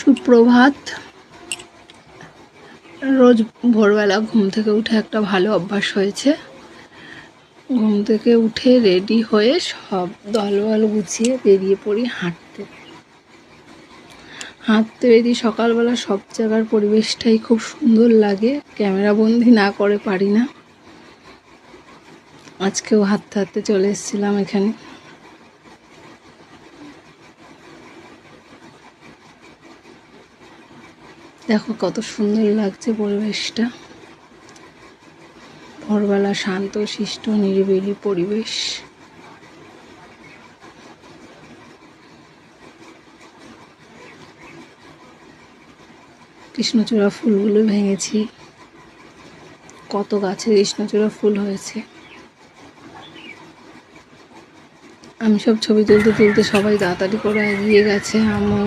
সুপ্রভাত। রোজ ভোরবেলা ঘুম থেকে উঠে একটা ভালো অভ্যাস হয়েছে। ঘুম থেকে উঠে রেডি হয়ে সব দলবল গুছিয়ে বেরিয়ে পড়ি হাঁটতে। বেরিয়ে সকালবেলা সব জায়গার পরিবেশটাই খুব সুন্দর লাগে, ক্যামেরা বন্দি না করে পারি না। আজকেও হাঁটতে চলে এসেছিলাম এখানে। দেখো কত সুন্দর লাগছে পরিবেশটা। ভোরবেলা শান্ত শিষ্ট নিরিবিলি পরিবেশ। কৃষ্ণচূড়া ফুলগুলো ভেঙেছি, কত গাছে কৃষ্ণচূড়া ফুল হয়েছে। আমি সব ছবি তুলতে সবাই তাড়াতাড়ি করে এগিয়ে গেছে। আমার